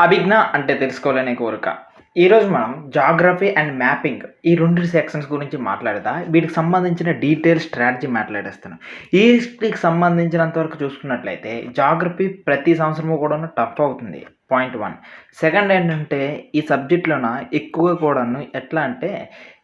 అభిజ్ఞ అంటే తెలుసుకోవాలనే కోరిక. ఈరోజు మనం జాగ్రఫీ అండ్ మ్యాపింగ్ ఈ 2 సెక్షన్స్ గురించి మాట్లాడతా. వీటికి సంబంధించిన డీటెయిల్ స్ట్రాటజీ మాట్లాడేస్తాను. ఈస్ట్‌కి సంబంధించినంత వరకు చూసుకున్నట్లయితే జాగ్రఫీ ప్రతి సంవత్సరము కూడాను టఫ్ అవుతుంది. పాయింట్ 1. సెకండ్ ఏంటంటే ఈ సబ్జెక్ట్‌లోన ఎక్కువగా కూడాను ఎట్లా అంటే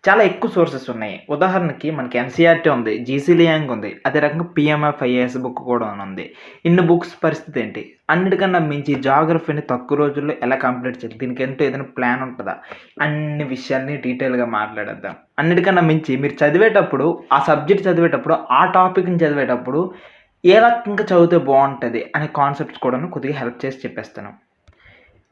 చాలా ఎక్కువ సోర్సెస్ ఉన్నాయి. ఉదాహరణకి మనకి ఎన్‌సీఈఆర్‌టీ ఉంది. జీసీ లియాంగ్ ఉంది. అదే రకంగా పీఎంఎఫ్ ఐఏఎస్ బుక్ కూడా ఉంది. ఇన్ని బుక్స్ పరిస్థితి ఏంటి? అన్నిటికన్నా మించి జాగ్రఫీని తక్కువ రోజుల్లో ఎలా కంప్లీట్ చేయాలి? దీనికంటూ ఏదైనా ప్లాన్ ఉంటదా? అన్ని విషయాల్ని డీటెయిల్‌గా మాట్లాడేద్దాం. అన్నిటికన్నా మించి మీరు చదివేటప్పుడు, ఆ సబ్జెక్ట్ చదివేటప్పుడు, ఆ టాపిక్‌ని చదివేటప్పుడు ఏ రకంగా చదివితే బావుంటది అనే కాన్సెప్ట్స్ కూడాను కొద్దిగా హెల్ప్ చేసి చెప్పేస్తాను.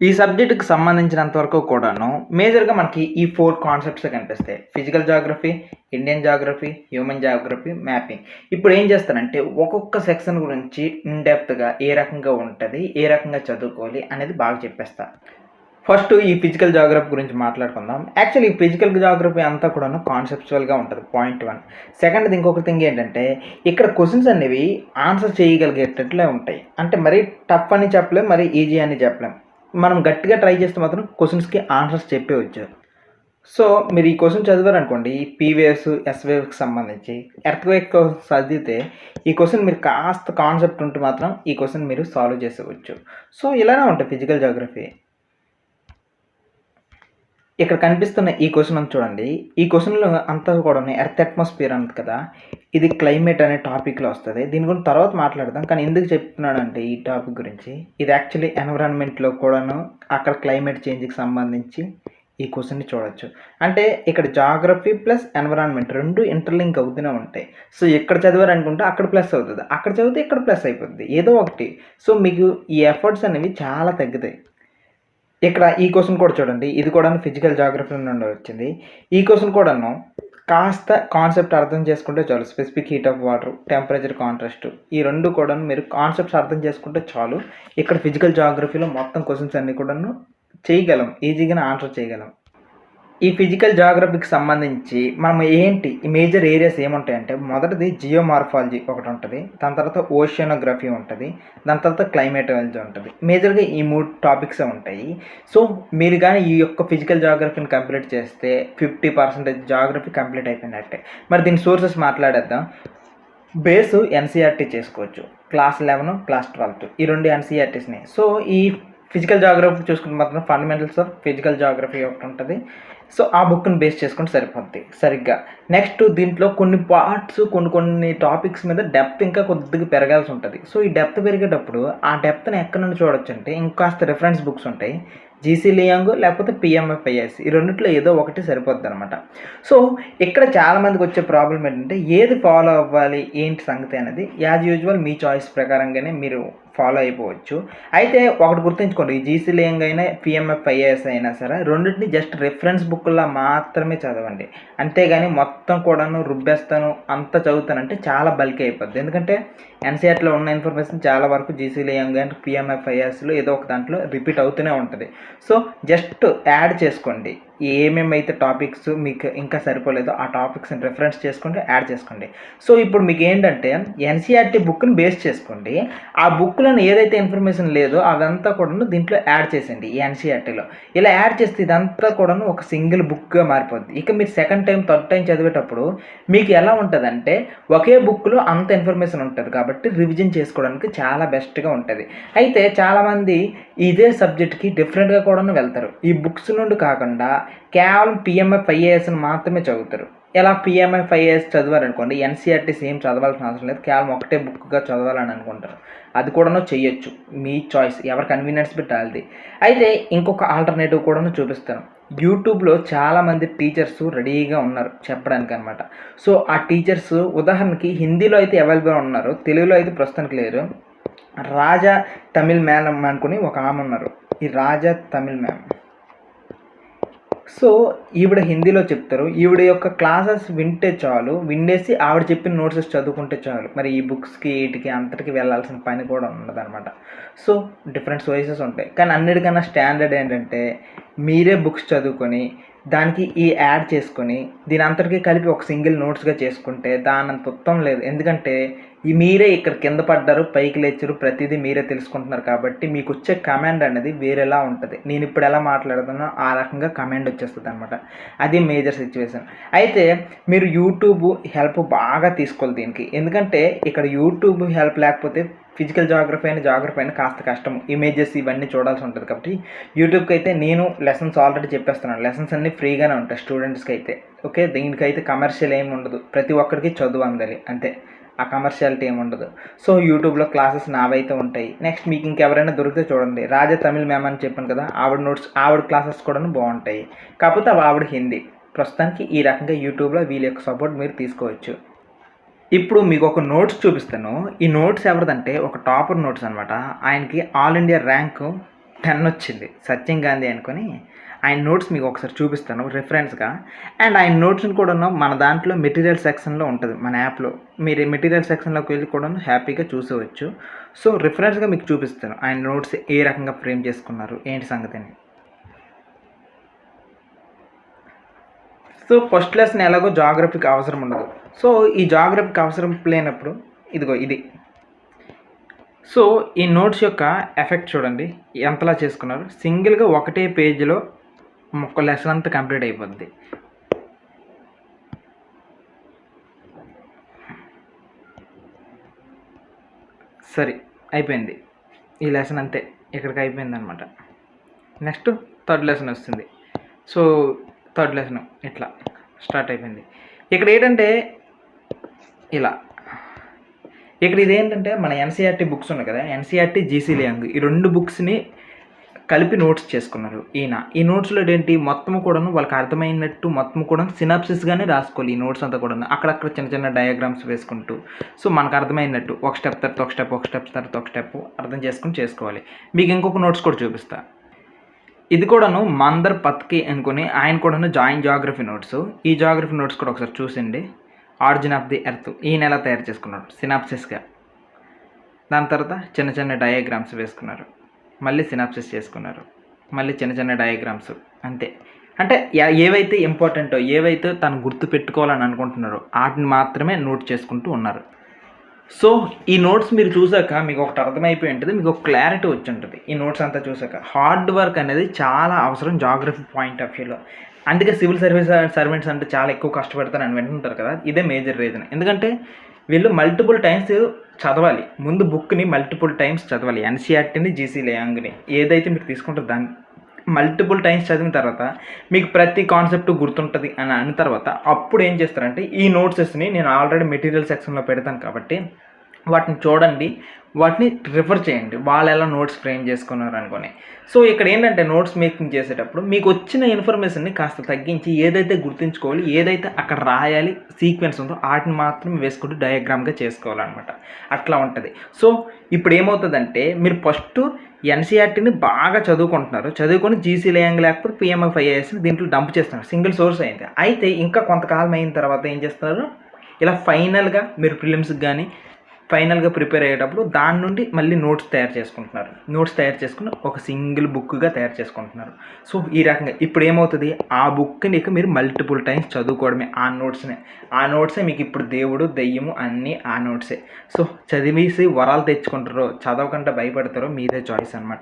ఈ సబ్జెక్ట్‌కి సంబంధించినంత వరకు కూడాను మేజర్‌గా మనకి ఈ 4 కాన్సెప్ట్సే కనిపిస్తాయి. Physical geography, Indian geography, human geography, mapping. ఇప్పుడు ఏం చేస్తానంటే ఒక్కొక్క సెక్షన్ గురించి ఇన్ డెప్త్‌గా ఏ రకంగా ఉంటది, ఏ రకంగా చదువుకోవాలి అనేది బాగా చెప్పేస్తా. ఫస్ట్ ఈ ఫిజికల్ జాగ్రఫీ గురించి మాట్లాడుకుందాం. యాక్చువల్లీ ఈ ఫిజికల్ జాగ్రఫీ అంతా కూడాను కాన్సెప్చువల్‌గా ఉంటది. పాయింట్ 1. సెకండ్‌ది ఇంకొక థింగ్ ఏంటంటే ఇక్కడ క్వెషన్స్ అనేవి ఆన్సర్ చేయగలిగేటట్లే ఉంటాయి. అంటే మరీ టఫ్ అని చెప్పలేం, మరీ ఈజీ అని చెప్పలేం. మనం గట్టిగా ట్రై చేస్తే మాత్రం క్వెషన్స్‌కి ఆన్సర్స్ చెప్పేయొచ్చు. సో, మీరు ఈ క్వెషన్ చదివారనుకోండి, ఈ పీవేవ్స్, ఎస్‌వేవ్స్‌కి సంబంధించి ఎర్త్‌క్వేక్ చదివితే ఈ క్వెషన్ మీరు కాస్త కాన్సెప్ట్ ఉంటే మాత్రం ఈ క్వెషన్ మీరు సాల్వ్ చేసేయొచ్చు. సో, ఇలానే ఉంటాయి ఫిజికల్ జాగ్రఫీ. ఇక్కడ కనిపిస్తున్న ఈ క్వెషన్ ఉంది చూడండి. ఈ క్వెషన్‌లో అంతా కూడాను ఎర్త్ అట్మాస్ఫియర్ ఉంది కదా! ఇది క్లైమేట్ అనే టాపిక్‌లో వస్తది. దీని గురించి తర్వాత మాట్లాడదాం. కానీ ఎందుకు చెప్తున్నానంటే ఈ టాపిక్ గురించి, ఇది యాక్చువల్లీ ఎన్విరాన్మెంట్‌లో కూడాను అక్కడ క్లైమేట్ చేంజ్‌కి సంబంధించి ఈ క్వెషన్‌ని చూడొచ్చు. అంటే ఇక్కడ జాగ్రఫీ ప్లస్ ఎన్విరాన్మెంట్ 2 ఇంటర్‌లింక్ అవుతూనే ఉంటాయి. సో, ఇక్కడ చదివారనుకుంటే అక్కడ ప్లస్ అవుతది. అక్కడ చదివితే ఇక్కడ ప్లస్ అయిపోద్ది. ఏదో ఒకటి. సో, మీకు ఈ ఎఫర్ట్స్ అనేవి చాలా తగ్గుతాయి. ఇక్కడ ఈ క్వెషన్ కూడా చూడండి. ఇది కూడాను ఫిజికల్ జాగ్రఫీ నుండి వచ్చింది. ఈ క్వెషన్ కూడాను కాస్త కాన్సెప్ట్ అర్థం చేసుకుంటే చాలు. Specific heat of water, temperature contrast ఈ 2 కూడాను మీరు కాన్సెప్ట్స్ అర్థం చేసుకుంటే చాలు. ఇక్కడ ఫిజికల్ జాగ్రఫీలో మొత్తం క్వెషన్స్ అన్నీ కూడాను చేయగలం. ఈజీగానే ఆన్సర్ చేయగలం. ఈ ఫిజికల్ జాగ్రఫీకి సంబంధించి మనం ఏంటి ఈ మేజర్ ఏరియాస్ ఏముంటాయంటే మొదటిది జియోమార్ఫాలజీ ఒకటుంటది. దాని తర్వాత ఓషియానోగ్రఫీ ఉంటది. దాని తర్వాత క్లైమాటాలజీ ఉంటది. మేజర్‌గా ఈ 3 టాపిక్సే ఉంటాయి. సో, మీరు గాని ఈ యొక్క ఫిజికల్ జాగ్రఫీని కంప్లీట్ చేస్తే 50% జాగ్రఫీ కంప్లీట్ అయిపోయినట్టే. మరి దీని సోర్సెస్ మాట్లాడేద్దాం. బేసు ఎన్‌సీఈఆర్‌టీ చేసుకోవచ్చు. క్లాస్ 11, క్లాస్ 12 ఈ 2 ఎన్‌సీఈఆర్‌టీస్‌ని. సో, ఈ ఫిజికల్ జాగ్రఫీ చూసుకుంటే మాత్రం ఫండమెంటల్స్ ఆఫ్ ఫిజికల్ జాగ్రఫీ ఒకటుంటది. సో, ఆ బుక్‌ని బేస్ చేసుకుంటే సరిపోద్ది సరిగ్గా. నెక్స్ట్ దీంట్లో కొన్ని పార్ట్స్ కొన్ని టాపిక్స్ మీద డెప్త్ ఇంకా కొద్దిగా పెరగాల్సి ఉంటది. సో, ఈ డెప్త్ పెరిగేటప్పుడు ఆ డెప్త్‌ని ఎక్కడి నుండి చూడొచ్చంటే ఇంకాస్త రిఫరెన్స్ బుక్స్ ఉంటాయి. జీసీ లియాంగ్ లేకపోతే పీఎంఎఫ్ఐఎస్ ఈ రెండిట్లో ఏదో ఒకటి సరిపోద్దనమాట. సో, ఇక్కడ చాలామందికి వచ్చే ప్రాబ్లమ్ ఏంటంటే ఏది ఫాలో అవ్వాలి, ఏంటి సంగతి అనేది యాజ్ యూజువల్ మీ చాయిస్ ప్రకారంగానే మీరు ఫాలో అయిపోవచ్చు. అయితే ఒకటి గుర్తుంచుకోండి. ఈ జీసీ లియాంగ్ అయినా, పీఎంఎఫ్ ఐఏఎస్ అయినా సరే రెండిటిని జస్ట్ రిఫరెన్స్ బుక్‌లా మాత్రమే చదవండి. అంతేగాని మొత్తం కూడాను రుబ్బేస్తాను, అంతా చదువుతానంటే చాలా బల్కీ అయిపోద్ది. ఎందుకంటే ఎన్‌సీఈఆర్‌టీలో ఉన్న ఇన్ఫర్మేషన్ చాలా వరకు జీసీ లియాంగ్ అండ్ పీఎంఎఫ్ ఐఏఎస్‌లో ఏదో ఒక దాంట్లో రిపీట్ అవుతూనే ఉంటది. సో, జస్ట్ యాడ్ చేసుకోండి. ఏమేమైతే టాపిక్స్ మీకు ఇంకా సరిపోలేదో ఆ టాపిక్స్‌ని రిఫరెన్స్ చేసుకుంటే యాడ్ చేసుకోండి. సో, ఇప్పుడు మీకేంటంటే ఎన్‌సీఈఆర్‌టీ బుక్‌ని బేస్ చేసుకోండి. ఆ బుక్‌లోని ఏదైతే ఇన్ఫర్మేషన్ లేదో అదంతా కూడాను దీంట్లో యాడ్ చేసేయండి ఈ ఎన్‌సీఈఆర్‌టీలో. ఇలా యాడ్ చేస్తే ఇదంతా కూడాను ఒక సింగిల్ బుక్‌గా మారిపోద్ది. ఇక మీరు సెకండ్ టైమ్, థర్డ్ టైమ్ చదివేటప్పుడు మీకు ఎలా ఉంటదంటే ఒకే బుక్‌లో అంత ఇన్ఫర్మేషన్ ఉంటది కాబట్టి రివిజన్ చేసుకోవడానికి చాలా బెస్ట్‌గా ఉంటది. అయితే చాలామంది ఇదే సబ్జెక్ట్‌కి డిఫరెంట్‌గా కూడాను వెళ్తారు. ఈ బుక్స్ నుండి కాకుండా కేవలం పీఎంఎఫ్ ఐఏఎస్‌ని మాత్రమే చదువుతారు. ఇలా పీఎంఎఫ్ ఐఏఎస్ చదివారనుకోండి ఎన్‌సీఈఆర్‌టీ సేమ్ చదవాల్సిన అవసరం లేదు. కేవలం ఒకటే బుక్‌గా చదవాలని అనుకుంటారు. అది కూడాను చెయ్యొచ్చు. మీ చాయిస్. ఎవరి కన్వీనియన్స్ బట్టి ఆళ్ళది. అయితే ఇంకొక ఆల్టర్‌నేటివ్ కూడాను చూపిస్తాను. యూట్యూబ్‌లో చాలామంది టీచర్స్ రెడీగా ఉన్నారు చెప్పడానికనమాట. సో, ఆ టీచర్స్ ఉదాహరణకి హిందీలో అయితే అవైలబుల్‌గా ఉన్నారు. తెలుగులో అయితే ప్రస్తుతానికి లేరు. రాజా తమిళ్ మేడం అనుకుని ఒక ఆమె ఉన్నారు. ఈ రాజా తమిళ్ మ్యామ్. సో, ఈవిడ హిందీలో చెప్తారు. ఈవిడ యొక్క క్లాసెస్ వింటే చాలు. వినేసి ఆవిడ చెప్పిన నోట్సెస్ చదువుకుంటే చాలు. మరి ఈ బుక్స్‌కి ఈటికి అంతటికి వెళ్ళాల్సిన పని కూడా ఉండదనమాట. సో, డిఫరెంట్ చాయిసెస్ ఉంటాయి. కానీ అన్నిటికన్నా స్టాండర్డ్ ఏంటంటే మీరే బుక్స్ చదువుకొని దానికి ఈ యాడ్ చేసుకొని దీని అంతటికి కలిపి ఒక సింగిల్ నోట్స్‌గా చేసుకుంటే దానంత ఉత్తమం లేదు. ఎందుకంటే మీరే ఇక్కడ కింద పడ్డారు, పైకి లేచారు, ప్రతిదీ మీరే తెలుసుకుంటున్నారు కాబట్టి మీకు వచ్చే కమాండ్ అనేది వేరేలా ఉంటుంది. నేను ఇప్పుడు ఎలా మాట్లాడుతున్నా ఆ రకంగా కమాండ్ వచ్చేస్తుంది అనమాట. అది మేజర్ సిచ్యువేషన్. అయితే మీరు యూట్యూబ్ హెల్ప్ బాగా తీసుకోవాలి దీనికి. ఎందుకంటే ఇక్కడ యూట్యూబ్ హెల్ప్ లేకపోతే ఫిజికల్ జాగ్రఫీ అయినా కాస్త కష్టం. ఇమేజెస్ ఇవన్నీ చూడాల్సి ఉంటుంది కాబట్టి యూట్యూబ్కి అయితే నేను లెసన్స్ ఆల్రెడీ చెప్పేస్తున్నాను. లెసన్స్ అన్నీ ఫ్రీగానే ఉంటాయి స్టూడెంట్స్కి అయితే. ఓకే, దీనికైతే కమర్షియల్ ఏమి ఉండదు. ప్రతి ఒక్కరికి చదువు అందాలి అంతే, ఆ కమర్షియాలిటీ ఏమి ఉండదు. సో యూట్యూబ్లో క్లాసెస్ నావైతే ఉంటాయి. నెక్స్ట్ మీకు ఇంకెవరైనా దొరికితే చూడండి, రాజా తమిళ్ మ్యామ్ అని చెప్పాను కదా, ఆవిడ నోట్స్ ఆవిడ క్లాసెస్ కూడా బాగుంటాయి. కాకపోతే ఆవిడ హిందీ. ప్రస్తుతానికి ఈ రకంగా యూట్యూబ్లో వీళ్ళ యొక్క సపోర్ట్ మీరు తీసుకోవచ్చు. ఇప్పుడు మీకు ఒక నోట్స్ చూపిస్తాను. ఈ నోట్స్ ఎవరిదంటే ఒక టాపర్ నోట్స్ అనమాట. ఆయనకి ఆల్ ఇండియా ర్యాంకు 10 వచ్చింది, సత్యం గాంధీ అనుకొని. ఆయన నోట్స్ మీకు ఒకసారి చూపిస్తాను రిఫరెన్స్గా. అండ్ ఆయన నోట్స్ని కూడా మన దాంట్లో మెటీరియల్ సెక్షన్లో ఉంటుంది, మన యాప్లో. మీరు మెటీరియల్ సెక్షన్లోకి వెళ్ళి కూడా హ్యాపీగా చూసేవచ్చు. సో రిఫరెన్స్గా మీకు చూపిస్తాను ఆయన నోట్స్ ఏ రకంగా ఫ్రేమ్ చేసుకున్నారు ఏంటి సంగతిని. సో ఫస్ట్ లెసన్ ఎలాగో జాగ్రఫీకి అవసరం ఉండదు. సో ఈ జాగ్రఫీకి అవసరం లేనప్పుడు ఇదిగో ఇది. సో ఈ నోట్స్ యొక్క ఎఫెక్ట్ చూడండి ఎంతలా చేసుకున్నారు. సింగిల్గా ఒకటే పేజీలో ఒక లెసన్ అంతా కంప్లీట్ అయిపోద్ది. సరే అయిపోయింది ఈ లెసన్, అంతే ఇక్కడికి అయిపోయింది అనమాట. నెక్స్ట్ థర్డ్ లెసన్ వస్తుంది. సో థర్డ్ లెసన్ ఇట్లా స్టార్ట్ అయిపోయింది. ఇక్కడ ఏంటంటే ఇలా, ఇక్కడ ఇదేంటంటే మన ఎన్సీఆర్టీ బుక్స్ ఉన్నాయి కదా, ఎన్సీఆర్టీ జీసీ లియాంగ్, ఈ 2 బుక్స్ని కలిపి నోట్స్ చేసుకున్నారు ఈయన. ఈ నోట్స్లో ఏంటి మొత్తం కూడా వాళ్ళకి అర్థమైనట్టు మొత్తం కూడా సినాప్సిస్గానే రాసుకోవాలి. ఈ నోట్స్ అంతా కూడా అక్కడక్కడ చిన్న చిన్న డయాగ్రామ్స్ వేసుకుంటూ, సో మనకు అర్థమైనట్టు ఒక స్టెప్ తర్వాత ఒక స్టెప్, ఒక స్టెప్ తర్వాత ఒక స్టెప్ అర్థం చేసుకుని చేసుకోవాలి. మీకు ఇంకొక నోట్స్ కూడా చూపిస్తా. ఇది కూడాను మందర్ పత్కి అనుకుని ఆయన కూడాను జాగ్రఫీ నోట్స్. ఈ జాగ్రఫీ నోట్స్ కూడా ఒకసారి చూసిండి. ఆరిజిన్ ఆఫ్ ది ఎర్త్ ఈయన ఎలా తయారు చేసుకున్నాడు సినాప్సిస్గా. దాని తర్వాత చిన్న చిన్న డయాగ్రామ్స్ వేసుకున్నారు, మళ్ళీ సినాప్సిస్ చేసుకున్నారు, మళ్ళీ చిన్న చిన్న డయాగ్రామ్స్, అంతే. అంటే ఏవైతే ఇంపార్టెంటో, ఏవైతే తను గుర్తు పెట్టుకోవాలని అనుకుంటున్నారో వాటిని మాత్రమే నోట్ చేసుకుంటూ ఉన్నారు. సో ఈ నోట్స్ మీరు చూసాక మీకు ఒకటి అర్థమైపోయి ఉంటుంది, మీకు ఒక క్లారిటీ వచ్చి ఉంటుంది. ఈ నోట్స్ అంతా చూసాక హార్డ్ వర్క్ అనేది చాలా అవసరం జాగ్రఫీ పాయింట్ ఆఫ్ వ్యూలో. అందుకే సివిల్ సర్వెంట్స్ అంటే చాలా ఎక్కువ కష్టపడతారని వింటుంటారు కదా, ఇదే మేజర్ రీజన్. ఎందుకంటే వీళ్ళు మల్టిపుల్ టైమ్స్ చదవాలి, ముందు బుక్ని మల్టిపుల్ టైమ్స్ చదవాలి. ఎన్సీఆర్టీని జీసీ లియాంగ్ని ఏదైతే మీరు తీసుకుంటారో దాన్ని మల్టిపుల్ టైమ్స్ చదివిన తర్వాత మీకు ప్రతి కాన్సెప్ట్ గుర్తుంటుంది అని అన్న తర్వాత అప్పుడు ఏం చేస్తారంటే ఈ నోట్సెస్ని నేను ఆల్రెడీ మెటీరియల్ సెక్షన్లో పెడతాను కాబట్టి వాటిని చూడండి, వాటిని రిఫర్ చేయండి, వాళ్ళు ఎలా నోట్స్ ఫ్రేమ్ చేసుకున్నారు అనుకొని. సో ఇక్కడ ఏంటంటే నోట్స్ మేకింగ్ చేసేటప్పుడు మీకు వచ్చిన ఇన్ఫర్మేషన్ని కాస్త తగ్గించి ఏదైతే గుర్తుంచుకోవాలి, ఏదైతే అక్కడ రాయాలి సీక్వెన్స్ ఉందో వాటిని మాత్రం వేసుకుంటూ డయాగ్రామ్గా చేసుకోవాలన్నమాట. అట్లా ఉంటుంది. సో ఇప్పుడు ఏమవుతుందంటే మీరు ఫస్ట్ ఎన్సీఆర్టీని బాగా చదువుకొని జీసీ లియాంగ్ లేకపోతే పిఎంఎఫ్ఐఏఎస్ని దీంట్లో డంప్ చేస్తున్నారు, సింగిల్ సోర్స్ అయింది. అయితే ఇంకా కొంతకాలం అయిన తర్వాత ఏం చేస్తున్నారు, ఇలా ఫైనల్గా మీరు ప్రిలిమ్స్కి కానీ ఫైనల్గా ప్రిపేర్ అయ్యేటప్పుడు దాని నుండి మళ్ళీ నోట్స్ తయారు చేసుకుని ఒక సింగిల్ బుక్గా తయారు చేసుకుంటున్నారు. సో ఈ రకంగా ఇప్పుడు ఏమవుతుంది, ఆ బుక్ని ఇక మీరు మల్టిపుల్ టైమ్స్ చదువుకోవడమే, ఆ నోట్సే మీకు ఇప్పుడు దేవుడు దెయ్యము అన్నీ ఆ నోట్సే. సో చదివేసి వరాలు తెచ్చుకుంటారో చదవకుండా భయపడతారో మీదే చాయిస్ అనమాట.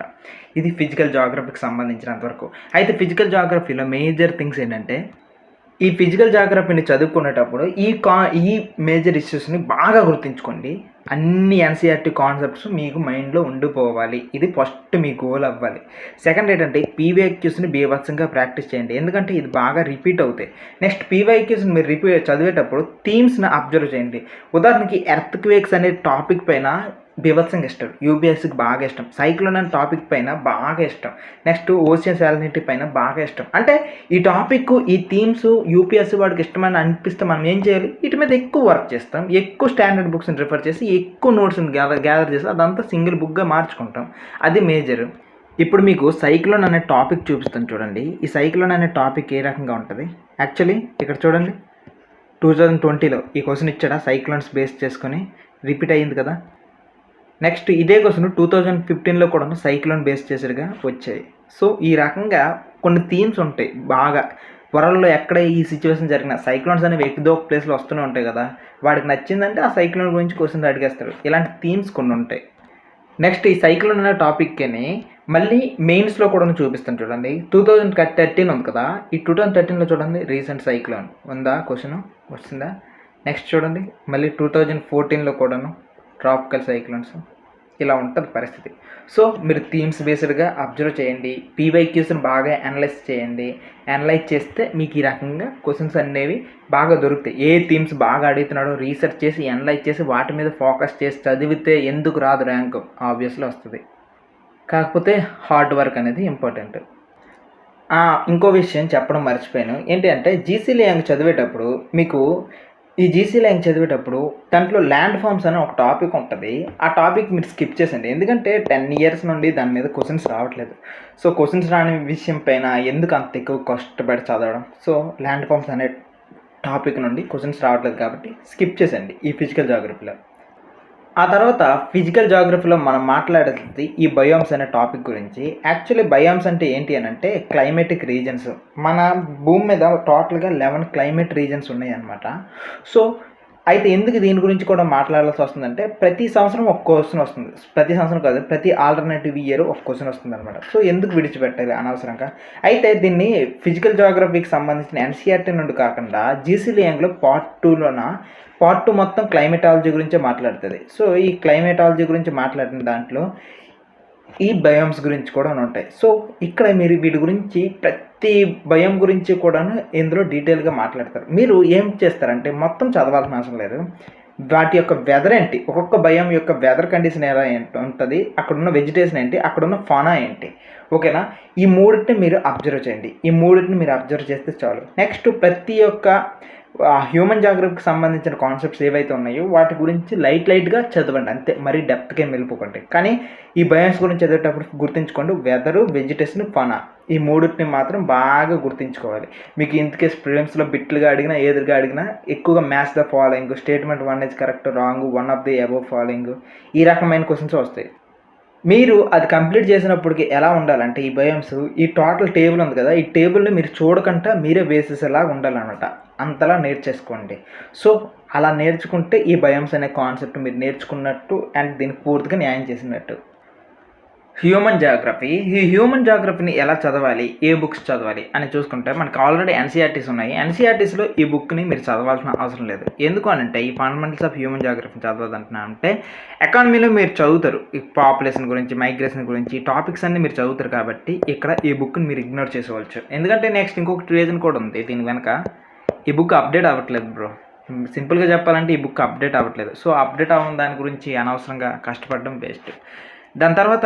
ఇది ఫిజికల్ జాగ్రఫీకి సంబంధించినంతవరకు. అయితే ఫిజికల్ జాగ్రఫీలో మేజర్ థింగ్స్ ఏంటంటే ఈ ఫిజికల్ జాగ్రఫీని చదువుకునేటప్పుడు ఈ మేజర్ ఇష్యూస్ని బాగా గుర్తుంచుకోండి. అన్ని ఎన్సీఆర్టీ కాన్సెప్ట్స్ మీకు మైండ్లో ఉండిపోవాలి. ఇది ఫస్ట్ మీ గోల్ అవ్వాలి. సెకండ్ ఏంటంటే పీవైక్యూస్ని బీభత్సంగా ప్రాక్టీస్ చేయండి, ఎందుకంటే ఇది బాగా రిపీట్ అవుతాయి. నెక్స్ట్ పీవైక్యూస్ని మీరు చదివేటప్పుడు థీమ్స్ని అబ్జర్వ్ చేయండి. ఉదాహరణకి ఎర్త్ క్వేక్స్ అనే టాపిక్ పైన బీభత్సంగా ఇష్టం, యూపీఎస్సీకి బాగా ఇష్టం. సైక్లోన్ అనే టాపిక్ పైన బాగా ఇష్టం. నెక్స్ట్ ఓషన్ సాలినిటీ పైన బాగా ఇష్టం. అంటే ఈ టాపిక్ ఈ థీమ్స్ యూపీఎస్సీ వాడికి ఇష్టమని అనిపిస్తే మనం ఏం చేయాలి, వీటి మీద ఎక్కువ వర్క్ చేస్తాం, ఎక్కువ స్టాండర్డ్ బుక్స్ని రిఫర్ చేసి ఎక్కువ నోట్స్ని గ్యాదర్ చేసి అదంతా సింగిల్ బుక్గా మార్చుకుంటాం. అది మేజర్. ఇప్పుడు మీకు సైక్లోన్ అనే టాపిక్ చూపిస్తాను చూడండి. ఈ సైక్లోన్ అనే టాపిక్ ఏ రకంగా ఉంటుంది యాక్చువల్లీ ఇక్కడ చూడండి. 2020లో ఈ క్వశ్చన్ ఇచ్చాడా, సైక్లోన్స్ బేస్ చేసుకొని రిపీట్ అయ్యింది కదా. నెక్స్ట్ ఇదే క్వశ్చన్ 2015లో కూడా సైక్లోన్ బేస్ చేసేదిగా వచ్చాయి. సో ఈ రకంగా కొన్ని థీమ్స్ ఉంటాయి బాగా వరల్డ్‌లో ఎక్కడ ఈ సిట్యుయేషన్ జరిగినా సైక్లోన్స్ అనేవి ఏదో ఒక ప్లేస్‌లో వస్తూనే ఉంటాయి కదా! వాడికి నచ్చిందంటే ఆ సైక్లోన్ గురించి క్వెషన్స్ అడిగేస్తాడు. ఇలాంటి థీమ్స్ కొన్ని ఉంటాయి. నెక్స్ట్ ఈ సైక్లోన్ అనే టాపిక్‌ని మళ్ళీ మెయిన్స్‌లో కూడాను చూపిస్తాను చూడండి. 2013 ఉంది కదా! ఈ 2013లో చూడండి రీసెంట్ సైక్లోన్ ఉందా క్వెషను? వచ్చిందా? నెక్స్ట్ చూడండి మళ్ళీ 2014లో కూడాను ట్రాపికల్ సైక్లోన్స్. ఇలా ఉంటది పరిస్థితి. సో, మీరు థీమ్స్ బేస్డ్‌గా అబ్జర్వ్ చేయండి. పీవైక్యూస్‌ని బాగా అనలైజ్ చేయండి. అనలైజ్ చేస్తే మీకు ఈ రకంగా క్వెషన్స్ అనేవి బాగా దొరుకుతాయి. ఏ థీమ్స్ బాగా అడుగుతున్నాడో రీసెర్చ్ చేసి, అనలైజ్ చేసి వాటి మీద ఫోకస్ చేసి చదివితే ఎందుకు రాదు ర్యాంకు? ఆబ్వియస్‌లీ వస్తది. కాకపోతే హార్డ్ వర్క్ అనేది ఇంపార్టెంట్. ఇంకో విషయం చెప్పడం మర్చిపోయాను. ఏంటి అంటే జీసీ లియాంగ్ చదివేటప్పుడు మీకు ఈ జీసీ లియాంగ్ చదివేటప్పుడు దాంట్లో ల్యాండ్ ఫార్మ్స్ అనే ఒక టాపిక్ ఉంటది. ఆ టాపిక్ మీరు స్కిప్ చేసేయండి. ఎందుకంటే 10 ఇయర్స్ నుండి దాని మీద క్వెషన్స్ రావట్లేదు. సో, క్వెషన్స్ రాని విషయం పైన ఎందుకు అంత ఎక్కువ కష్టపడి చదవడం? సో, ల్యాండ్ ఫార్మ్స్ అనే టాపిక్ నుండి క్వెషన్స్ రావట్లేదు కాబట్టి స్కిప్ చేసేయండి ఈ ఫిజికల్ జియోగ్రఫీలో. ఆ తర్వాత ఫిజికల్ జియోగ్రఫీలో మనం మాట్లాడేది ఈ బయోమ్స్ అనే టాపిక్ గురించి. యాక్చువల్లీ బయోమ్స్ అంటే ఏంటి అనంటే క్లైమాటిక్ రీజన్స్. మన భూమి మీద టోటల్‌గా 11 క్లైమేట్ రీజన్స్ ఉన్నాయన్నమాట. సో, అయితే ఎందుకు దీని గురించి కూడా మాట్లాడాల్సి వస్తుందంటే ప్రతి సంవత్సరం ఒక క్వెషన్ వస్తుంది. ప్రతి సంవత్సరం కాదు, ప్రతి ఆల్టర్నేటివ్ ఇయర్ ఒక క్వెషన్ వస్తుందన్నమాట. సో, ఎందుకు విడిచిపెట్టాలి అనవసరంగా? అయితే దీన్ని ఫిజికల్ జియోగ్రఫీకి సంబంధించిన ఎన్‌సీఈఆర్‌టీ నుండి కాకుండా జీసీ లియాంగ్‌లో పార్ట్ 2 మొత్తం క్లైమేటాలజీ గురించే మాట్లాడుతది. సో, ఈ క్లైమేటాలజీ గురించి మాట్లాడిన దాంట్లో ఈ బయోమ్స్ గురించి కూడా ఉంటాయి. సో, ఇక్కడ మీరు వీటి గురించి ప్రతి బయోమ్ గురించి కూడాను ఇందులో డీటెయిల్‌గా మాట్లాడతారు. మీరు ఏం చేస్తారంటే మొత్తం చదవాల్సిన అవసరం లేదు. వాటి యొక్క వెదర్ ఏంటి? ఒక్కొక్క బయోమ్ యొక్క వెదర్ కండిషన్ ఎలా ఉంటది? అక్కడున్న వెజిటేషన్ ఏంటి? అక్కడున్న ఫానా ఏంటి? ఓకేనా? ఈ మూడిటిని మీరు అబ్జర్వ్ చేయండి. ఈ మూడిటిని మీరు అబ్జర్వ్ చేస్తే చాలు. నెక్స్ట్ ప్రతి ఒక్క హ్యూమన్ జియోగ్రఫీకి సంబంధించిన కాన్సెప్ట్స్ ఏవైతే ఉన్నాయో వాటి గురించి లైట్‌గా చదవండి అంతే. మరీ డెప్త్‌గా ఏం వెళ్ళిపోకండి. కానీ ఈ బయోమ్స్ గురించి చదివేటప్పుడు గుర్తుంచుకోండి వెదరు, వెజిటేషన్, ఫానా ఈ మూడిటిని మాత్రం బాగా గుర్తుంచుకోవాలి. మీకు ఇన్ కేస్ ప్రిలిమ్స్‌లో బిట్లుగా అడిగినా, ఎదురుగా అడిగినా ఎక్కువగా match the following, statement 1 is correct, wrong, one of the above following ఈ రకమైన క్వెషన్స్ వస్తాయి. మీరు అది కంప్లీట్ చేసినప్పటికి ఎలా ఉండాలంటే ఈ బయోమ్స్ ఈ టోటల్ టేబుల్ ఉంది కదా! ఈ టేబుల్‌ని మీరు చూడకుండా మీరే వేసేసేలాగా ఉండాలనమాట. అంతలా నేర్చేసుకోండి. సో, అలా నేర్చుకుంటే ఈ బయోమ్స్ అనే కాన్సెప్ట్ మీరు నేర్చుకున్నట్టు అండ్ దీనికి పూర్తిగా న్యాయం చేసినట్టు. Human Geography. ఈ హ్యూమన్ జియోగ్రఫీని ఎలా చదవాలి? ఏ బుక్స్ చదవాలి? అని చూసుకుంటే మనకు ఆల్రెడీ ఎన్‌సీఈఆర్‌టీస్ ఉన్నాయి. ఎన్‌సీఈఆర్‌టీస్‌లో ఈ బుక్‌ని మీరు చదవాల్సిన అవసరం లేదు. ఎందుకు అనంటే ఈ ఫండమెంటల్స్ ఆఫ్ హ్యూమన్ జియోగ్రఫీని చదవదంటున్నానంటే ఎకానమీలో మీరు చదువుతారు. ఈ పాపులేషన్ గురించి, మైగ్రేషన్ గురించి ఈ టాపిక్స్ అన్నీ మీరు చదువుతారు కాబట్టి ఇక్కడ ఈ బుక్‌ని మీరు ఇగ్నోర్ చేసేయవచ్చు. ఎందుకంటే నెక్స్ట్ ఇంకొక రీజన్ కూడా ఉంది దీని వెనక. ఈ బుక్ అప్డేట్ అవ్వట్లేదు బ్రో. సింపుల్‌గా చెప్పాలంటే ఈ బుక్ అప్డేట్ అవ్వట్లేదు. సో, అప్డేట్ అవ్వని దాని గురించి అనవసరంగా కష్టపడడం వేస్ట్. దాని తర్వాత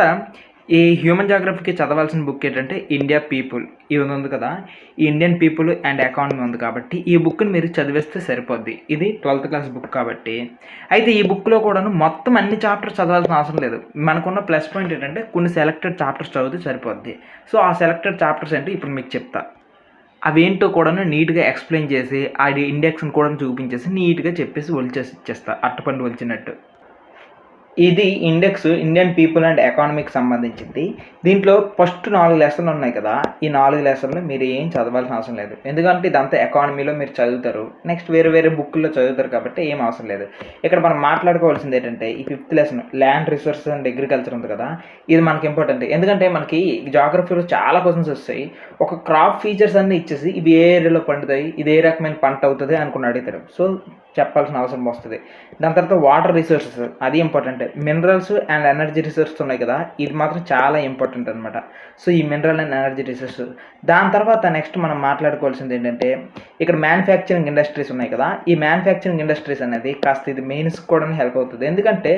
ఈ హ్యూమన్ జియోగ్రఫీకి చదవాల్సిన బుక్ ఏంటంటే ఇండియా పీపుల్. ఇది ఉంది కదా! ఈ ఇండియన్ పీపుల్ అండ్ ఎకానమీ ఉంది కాబట్టి ఈ బుక్‌ని మీరు చదివేస్తే సరిపోద్ది. ఇది 12థ్ క్లాస్ బుక్ కాబట్టి. అయితే ఈ బుక్‌లో కూడాను మొత్తం అన్ని చాప్టర్స్ చదవాల్సిన అవసరం లేదు. మనకున్న ప్లస్ పాయింట్ ఏంటంటే కొన్ని సెలెక్టెడ్ చాప్టర్స్ చదివితే సరిపోద్ది. సో, ఆ సెలెక్టెడ్ చాప్టర్స్ ఏంటి ఇప్పుడు మీకు చెప్తా. అవేంటో కూడాను నీట్‌గా ఎక్స్‌ప్లెయిన్ చేసి అది ఇండెక్స్‌ని కూడా చూపించేసి నీట్‌గా చెప్పేసి ఒలిచేసి ఇచ్చేస్తా అరటిపండు ఒలిచినట్టు. ఇది ఇండెక్స్ ఇండియన్ పీపుల్ అండ్ ఎకానమీకి సంబంధించింది. దీంట్లో ఫస్ట్ 4 లెసన్లు ఉన్నాయి కదా! ఈ 4 లెసన్లు మీరు ఏం చదవాల్సిన అవసరం లేదు. ఎందుకంటే ఇదంతా ఎకానమీలో మీరు చదువుతారు. నెక్స్ట్ వేరే బుక్కుల్లో చదువుతారు కాబట్టి ఏం అవసరం లేదు. ఇక్కడ మనం మాట్లాడుకోవాల్సింది ఏంటంటే ఈ fifth lesson land resources and agriculture ఉంది కదా! ఇది మనకి ఇంపార్టెంట్. ఎందుకంటే మనకి జియోగ్రఫీలో చాలా క్వెషన్స్ వస్తాయి. ఒక క్రాప్ ఫీచర్స్ అన్నీ ఇచ్చేసి ఇవి ఏ ఏరియాలో పండుతాయి, ఇది ఏ రకమైన పంట అవుతది అనుకుని అడుగుతారు. సో, చెప్పాల్సిన అవసరం వస్తది. దాని తర్వాత వాటర్ రిసోర్సెస్ అది important. Minerals and energy resources ఉన్నాయి కదా! ఇది మాత్రం చాలా ఇంపార్టెంట్ అనమాట. సో, ఈ మినరల్ అండ్ ఎనర్జీ రిసోర్స్. దాని తర్వాత నెక్స్ట్ మనం మాట్లాడుకోవాల్సింది ఏంటంటే ఇక్కడ మ్యానుఫ్యాక్చరింగ్ ఇండస్ట్రీస్ ఉన్నాయి కదా! ఈ మ్యానుఫ్యాక్చరింగ్ ఇండస్ట్రీస్ అనేది కాస్త ఇది మెయిన్స్‌కి కూడా హెల్ప్ అవుతది. ఎందుకంటే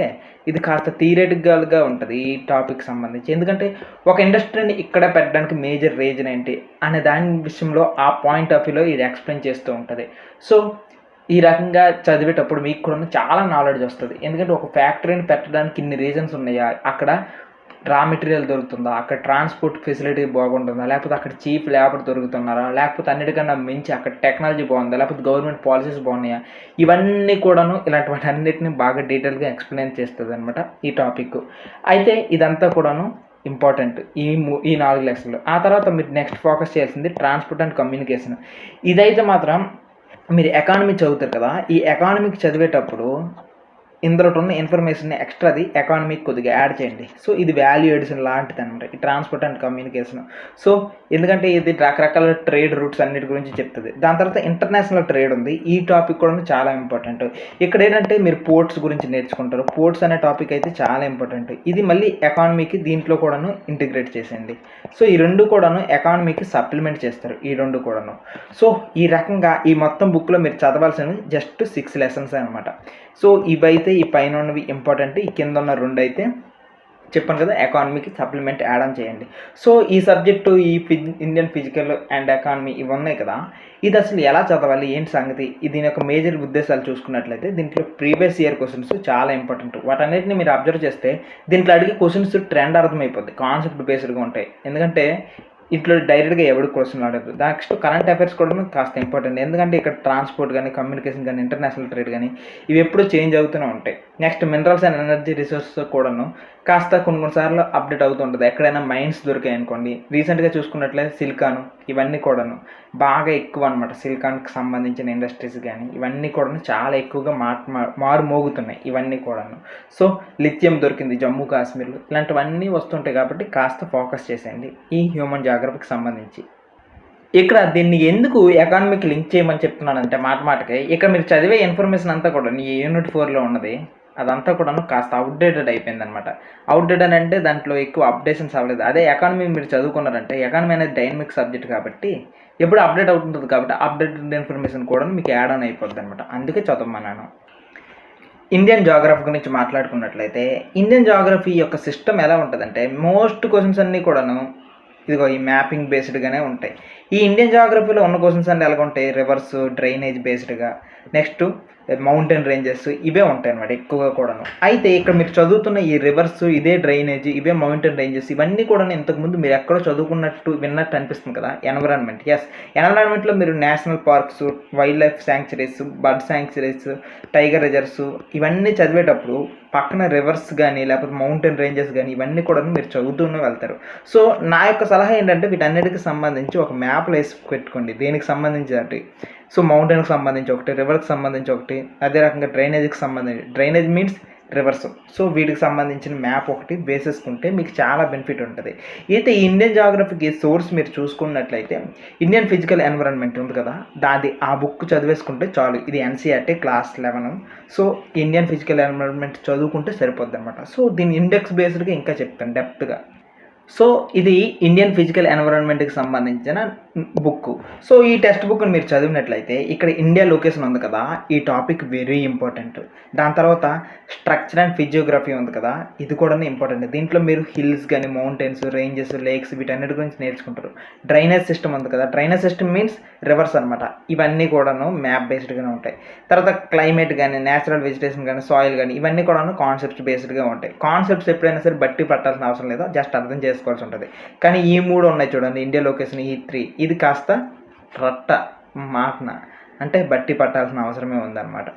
ఇది కాస్త థియరిటికల్‌గా ఉంటది ఈ టాపిక్‌కి సంబంధించి. ఎందుకంటే ఒక ఇండస్ట్రీని ఇక్కడ పెట్టడానికి మేజర్ రీజన్ ఏంటి అనే దాని విషయంలో ఆ పాయింట్ ఆఫ్ వ్యూలో ఇది ఎక్స్‌ప్లెయిన్ చేస్తూ ఉంటది. సో, ఈ రకంగా చదివేటప్పుడు మీకు కూడా చాలా నాలెడ్జ్ వస్తది. ఎందుకంటే ఒక ఫ్యాక్టరీని పెట్టడానికి ఇన్ని రీజన్స్ ఉన్నాయా? అక్కడ రా మెటీరియల్ దొరుకుతుందా? అక్కడ ట్రాన్స్‌పోర్ట్ ఫెసిలిటీ బాగుంటుందా? లేకపోతే అక్కడ చీప్ లేబర్ దొరుకుతున్నారా? లేకపోతే అన్నిటికన్నా మించి అక్కడ టెక్నాలజీ బాగుందా? లేకపోతే గవర్నమెంట్ పాలిసీస్ బాగున్నాయా? ఇవన్నీ కూడాను ఇలాంటి వాటన్నిటిని బాగా డీటెయిల్‌గా ఎక్స్‌ప్లెయిన్ చేస్తదనమాట ఈ టాపిక్. అయితే ఇదంతా కూడాను ఇంపార్టెంట్ ఈ 4 లెసన్లు. ఆ తర్వాత మీరు నెక్స్ట్ ఫోకస్ చేయాల్సింది ట్రాన్స్‌పోర్ట్ అండ్ కమ్యూనికేషన్. ఇదైతే మాత్రం మీరు ఎకానమీ చదువుతారు కదా! ఈ ఎకానమీకి చదివేటప్పుడు ఇందులో ఉన్న ఇన్ఫర్మేషన్‌ని ఎక్స్‌ట్రాది ఎకానమీకి కొద్దిగా యాడ్ చేయండి. సో, ఇది వాల్యూ అడిషన్ లాంటిదనమాట. ఈ ట్రాన్స్‌పోర్ట్ అండ్ కమ్యూనికేషన్. సో, ఎందుకంటే ఇది రకరకాల ట్రేడ్ రూట్స్ అన్నిటి గురించి చెప్తది. దాని తర్వాత ఇంటర్నేషనల్ ట్రేడ్ ఉంది. ఈ టాపిక్ కూడా చాలా ఇంపార్టెంట్. ఇక్కడ ఏంటంటే మీరు పోర్ట్స్ గురించి నేర్చుకుంటారు. పోర్ట్స్ అనే టాపిక్ అయితే చాలా ఇంపార్టెంట్. ఇది మళ్ళీ ఎకానమీకి దీంట్లో కూడాను ఇంటిగ్రేట్ చేసేయండి. సో, ఈ 2 కూడాను ఎకానమీకి సప్లిమెంట్ చేస్తారు. ఈ 2 కూడాను. సో, ఈ రకంగా ఈ మొత్తం బుక్‌లో మీరు చదవాల్సినవి జస్ట్ 6 లెసన్సే అనమాట. సో, ఇవైతే ఈ పైన ఉన్నవి ఇంపార్టెంట్. ఈ కింద ఉన్న 2 అయితే చెప్పాను కదా! ఎకానమీకి సప్లిమెంట్ యాడ్ ఆన్ చేయండి. సో, ఈ సబ్జెక్టు ఈ ఇండియన్ ఫిజికల్ అండ్ ఎకానమీ ఇవి ఉన్నాయి కదా! ఇది అసలు ఎలా చదవాలి? ఏంటి సంగతి? దీని యొక్క మేజర్ ఉద్దేశాలు చూసుకున్నట్లయితే దీంట్లో ప్రీవియస్ ఇయర్ క్వెషన్స్ చాలా ఇంపార్టెంట్. వాటన్నిటిని మీరు అబ్జర్వ్ చేస్తే దీంట్లో అడిగే క్వెషన్స్ ట్రెండ్ అర్థమైపోద్ది. కాన్సెప్ట్ బేస్డ్‌గా ఉంటాయి. ఎందుకంటే ఇట్లా డైరెక్ట్‌గా ఎవడు క్వెషన్ అడగరు. నెక్స్ట్ కరెంట్ అఫైర్స్ కూడా కాస్త ఇంపార్టెంట్. ఎందుకంటే ఇక్కడ ట్రాన్స్‌పోర్ట్ గానీ, కమ్యూనికేషన్ గానీ, ఇంటర్నేషనల్ ట్రేడ్ గానీ ఇవి ఎప్పుడూ చేంజ్ అవుతూనే ఉంటాయి. Next minerals and energy resources కూడాను కాస్త కొన్ని సార్లు అప్డేట్ అవుతూ ఉంటుంది. ఎక్కడైనా మైన్స్ దొరికాయనుకోండి, రీసెంట్‌గా చూసుకున్నట్లయితే సిలికాను ఇవన్నీ కూడాను బాగా ఎక్కువ అనమాట. సిలికాన్‌కి సంబంధించిన ఇండస్ట్రీస్ గానీ ఇవన్నీ కూడాను చాలా ఎక్కువగా మారుమోగుతున్నాయి ఇవన్నీ కూడాను. సో, లిథియం దొరికింది జమ్మూ కాశ్మీర్‌లో. ఇలాంటివన్నీ వస్తుంటాయి కాబట్టి కాస్త ఫోకస్ చేసేయండి ఈ హ్యూమన్ జాగ్రఫీకి సంబంధించి. ఇక్కడ దీన్ని ఎందుకు ఎకానమీకి లింక్ చేయమని చెప్తున్నానంటే మాటకి ఇక్కడ మీరు చదివే ఇన్ఫర్మేషన్ అంతా కూడా ఈ యూనిట్ 4లో ఉన్నది అదంతా కూడాను కాస్త అవుట్‌డేటెడ్ అయిపోయిందనమాట. అవుట్‌డేటెడ్ అంటే దాంట్లో ఎక్కువ అప్డేషన్స్ అవ్వలేదు. అదే ఎకానమీ మీరు చదువుకున్నారంటే ఎకానమీ అనేది డైనమిక్ సబ్జెక్ట్ కాబట్టి ఎప్పుడు అప్డేట్ అవుతుంటుంది కాబట్టి అప్డేటెడ్ ఇన్ఫర్మేషన్ కూడా మీకు యాడ్ ఆన్ అయిపోద్దనమాట. అందుకే చదవమన్నాను. ఇండియన్ జాగ్రఫీ గురించి మాట్లాడుకున్నట్లయితే ఇండియన్ జాగ్రఫీ యొక్క సిస్టమ్ ఎలా ఉంటుందంటే మోస్ట్ క్వెషన్స్ అన్నీ కూడాను ఇదిగో ఈ మ్యాపింగ్ బేస్డ్‌గానే ఉంటాయి. ఈ ఇండియన్ జాగ్రఫీలో ఉన్న క్వెషన్స్ అన్నీ ఎలాగ ఉంటాయి? రివర్స్, డ్రైనేజ్ బేస్డ్‌గా, నెక్స్ట్ మౌంటైన్ రేంజెస్ ఇవే ఉంటాయన్నమాట ఎక్కువగా కూడాను. అయితే ఇక్కడ మీరు చదువుతున్న ఈ రివర్స్, ఇదే డ్రైనేజ్, ఇవే మౌంటైన్ రేంజెస్ ఇవన్నీ కూడాను ఇంతకుముందు మీరు ఎక్కడో చదువుకున్నట్టు విన్నట్టు అనిపిస్తుంది కదా! ఎన్విరాన్మెంట్. ఎన్విరాన్మెంట్‌లో మీరు national parks, wild life sanctuaries, bird sanctuaries, tiger reserves ఇవన్నీ చదివేటప్పుడు పక్కన రివర్స్ కానీ లేకపోతే మౌంటైన్ రేంజెస్ కానీ ఇవన్నీ కూడాను మీరు చదువుతూనే వెళ్తారు. సో, నా యొక్క సలహా ఏంటంటే వీటన్నిటికి సంబంధించి ఒక మ్యాప్‌లో వేసి పెట్టుకోండి. దేనికి సంబంధించి సో, మౌంటైన్‌కి సంబంధించి ఒకటి, రివర్‌కి సంబంధించి ఒకటి, అదే రకంగా డ్రైనేజ్‌కి సంబంధించి డ్రైనేజ్ మీన్స్ రివర్స్. సో, వీటికి సంబంధించిన మ్యాప్ ఒకటి వేసేసుకుంటే మీకు చాలా బెనిఫిట్ ఉంటుంది. అయితే ఈ ఇండియన్ జాగ్రఫీకి సోర్స్ మీరు చూసుకున్నట్లయితే ఇండియన్ ఫిజికల్ ఎన్విరాన్మెంట్ ఉంది కదా! ఆ బుక్ చదివేసుకుంటే చాలు. ఇది NCERT class 11. So, Indian physical environment చదువుకుంటే సరిపోద్దనమాట. సో, దీని ఇండెక్స్ బేస్డ్‌గా ఇంకా చెప్తాను డెప్త్‌గా. సో, ఇది ఇండియన్ ఫిజికల్ ఎన్విరాన్మెంట్‌కి సంబంధించిన బుక్కు. సో, ఈ టెక్స్ట్ బుక్‌ని మీరు చదివినట్లయితే ఇక్కడ ఇండియా లొకేషన్ ఉంది కదా! ఈ టాపిక్ వెరీ ఇంపార్టెంట్. దాని తర్వాత స్ట్రక్చర్ అండ్ ఫిజియోగ్రఫీ ఉంది కదా! ఇది కూడాను ఇంపార్టెంట్. దీంట్లో మీరు హిల్స్ గానీ, మౌంటైన్స్, రేంజెస్, లేక్స్ వీటన్నిటి గురించి నేర్చుకుంటారు. డ్రైనేజ్ సిస్టమ్ ఉంది కదా! డ్రైనేజ్ సిస్టమ్ మీన్స్ రివర్స్ అనమాట. ఇవన్నీ కూడాను మ్యాప్ బేస్డ్‌గానే ఉంటాయి. తర్వాత క్లైమేట్ గానీ, నేచురల్ వెజిటేషన్ గానీ, సాయిల్ గానీ ఇవన్నీ కూడాను కాన్సెప్ట్స్ బేస్డ్‌గా ఉంటాయి. కాన్సెప్ట్స్ ఎప్పుడైనా సరే బట్టి పట్టాల్సిన అవసరం లేదు. జస్ట్ అర్థం చేసుకోవాల్సి ఉంటుంది. కానీ ఈ 3 ఉన్నాయి చూడండి ఇండియా లొకేషన్ ఈ 3 ఇది కాస్త మాటన అంటే బట్టి పట్టాల్సిన అవసరమే ఉందన్నమాట.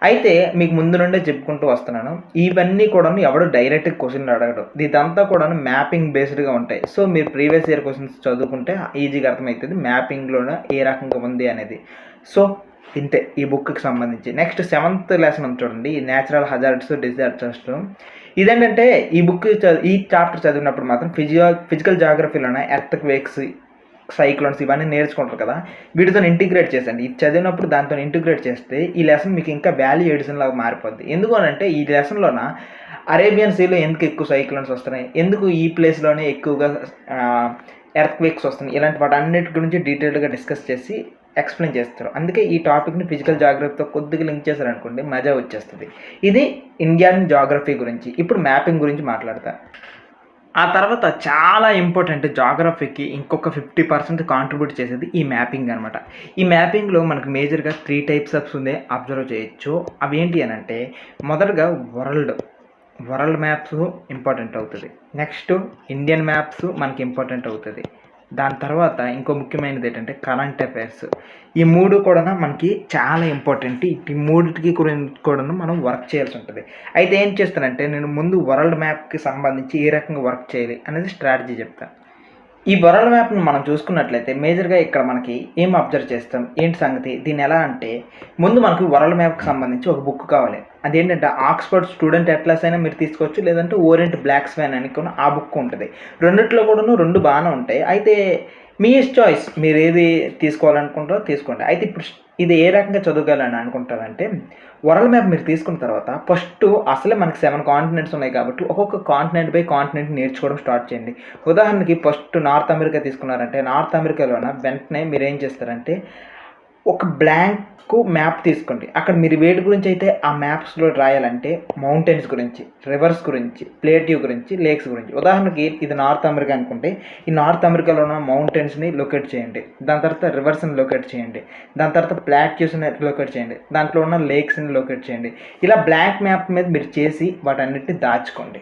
అయితే మీకు ముందు నుండే చెప్పుకుంటూ వస్తున్నాను. ఇవన్నీ కూడాను ఎవడు డైరెక్ట్ క్వెషన్‌లు అడగడు. ఇదంతా కూడాను మ్యాపింగ్ బేస్డ్‌గా ఉంటాయి. సో, మీరు ప్రీవియస్ ఇయర్ క్వెషన్స్ చదువుకుంటే ఈజీగా అర్థమవుతుంది. మ్యాపింగ్‌లోనే ఏ రకంగా ఉంది అనేది. సో, ఇంతే ఈ బుక్‌కి సంబంధించి. నెక్స్ట్ 7th లెసన్ ఉంది చూడండి. ఈ నేచురల్ హజార్డ్స్, డిజాస్టర్స్. ఇదేంటంటే ఈ బుక్ ఈ చాప్టర్ చదివినప్పుడు మాత్రం ఫిజికల్ జాగ్రఫీలోనే ఎర్త్‌క్వేక్స్, సైక్లోన్స్ ఇవన్నీ నేర్చుకుంటారు కదా! వీటితోని ఇంటిగ్రేట్ చేసండి. ఇది చదివినప్పుడు దాంతోని ఇంటిగ్రేట్ చేస్తే ఈ లెసన్ మీకు ఇంకా వాల్యూ ఎడిషన్ లాగా మారిపోద్ది. ఎందుకు అనంటే ఈ లెసన్‌లోన అరేబియన్ సీలో ఎందుకు ఎక్కువ సైక్లోన్స్ వస్తున్నాయి? ఎందుకు ఈ ప్లేస్‌లోనే ఎక్కువగా ఎర్త్‌క్వేక్స్ వస్తున్నాయి? ఇలాంటి వాటన్నిటి గురించి డీటెయిల్డ్‌గా డిస్కస్ చేసి ఎక్స్‌ప్లెయిన్ చేస్తారు. అందుకే ఈ టాపిక్‌ని ఫిజికల్ జాగ్రఫీతో కొద్దిగా లింక్ చేశారనుకోండి మజా వచ్చేస్తది. ఇది ఇండియన్ జాగ్రఫీ గురించి. ఇప్పుడు మ్యాపింగ్ గురించి మాట్లాడతా. ఆ తర్వాత చాలా ఇంపార్టెంట్ జాగ్రఫీకి ఇంకొక 50% కాంట్రిబ్యూట్ చేసేది ఈ మ్యాపింగ్ అనమాట. ఈ మ్యాపింగ్‌లో మనకు మేజర్‌గా 3 టైప్స్ ఆఫ్స్ ఉంది అబ్జర్వ్ చేయొచ్చు. అవేంటి అనంటే మొదటగా వరల్డ్ మ్యాప్స్ ఇంపార్టెంట్ అవుతది. నెక్స్ట్ ఇండియన్ మ్యాప్స్ మనకి ఇంపార్టెంట్ అవుతది. దాని తర్వాత ఇంకో ముఖ్యమైనది ఏంటంటే కరెంట్ అఫైర్స్. ఈ 3 కూడా మనకి చాలా ఇంపార్టెంట్. ఈ మూడిటికి గురించి కూడాను మనం వర్క్ చేయాల్సి ఉంటుంది. అయితే ఏం చేస్తానంటే నేను ముందు వరల్డ్ మ్యాప్‌కి సంబంధించి ఏ రకంగా వర్క్ చేయాలి అనేది స్ట్రాటజీ చెప్తా. ఈ వరల్డ్ మ్యాప్‌ని మనం చూసుకున్నట్లయితే మేజర్‌గా ఇక్కడ మనకి ఏం అబ్జర్వ్ చేస్తాం? ఏంటి సంగతి? దీన్ని ఎలా అంటే ముందు మనకు వరల్డ్ మ్యాప్‌కి సంబంధించి ఒక బుక్ కావాలి. అదేంటంటే ఆక్స్‌ఫర్డ్ స్టూడెంట్ అట్లస్ అయినా మీరు తీసుకోవచ్చు. లేదంటే ఓరియంట్ బ్లాక్ స్వాన్ అని కూడా ఆ బుక్ ఉంటది. రెండిట్లో కూడాను 2 బానే ఉంటాయి. అయితే మీ చాయిస్. మీరు ఏది తీసుకోవాలనుకుంటారో తీసుకోండి. అయితే ఇప్పుడు ఇది ఏ రకంగా చదవగలని అనుకుంటారంటే వరల్డ్ మ్యాప్ మీరు తీసుకున్న తర్వాత ఫస్ట్ అసలే మనకి 7 కాంటినెంట్స్ ఉన్నాయి కాబట్టి ఒక్కొక్క కాంటినెంట్ బై కాంటినెంట్ నేర్చుకోవడం స్టార్ట్ చేయండి. ఉదాహరణకి ఫస్ట్ నార్త్ అమెరికా తీసుకున్నారంటే నార్త్ అమెరికాలోన వెంటనే మీరేం చేస్తారంటే ఒక బ్లాంక్ మ్యాప్ తీసుకోండి. అక్కడ మీరు వేటి గురించి అయితే ఆ మ్యాప్స్‌లో రాయాలంటే మౌంటైన్స్ గురించి, రివర్స్ గురించి, ప్లేట్యూ గురించి, లేక్స్ గురించి. ఉదాహరణకి ఇది నార్త్ అమెరికా అనుకుంటే ఈ నార్త్ అమెరికాలో ఉన్న మౌంటైన్స్‌ని లొకేట్ చేయండి. దాని తర్వాత రివర్స్‌ని లొకేట్ చేయండి. దాని తర్వాత ప్లాట్యూస్‌ని లొకేట్ చేయండి. దాంట్లో ఉన్న లేక్స్‌ని లొకేట్ చేయండి. ఇలా బ్లాంక్ మ్యాప్ మీద మీరు చేసి వాటన్నిటిని దాచుకోండి.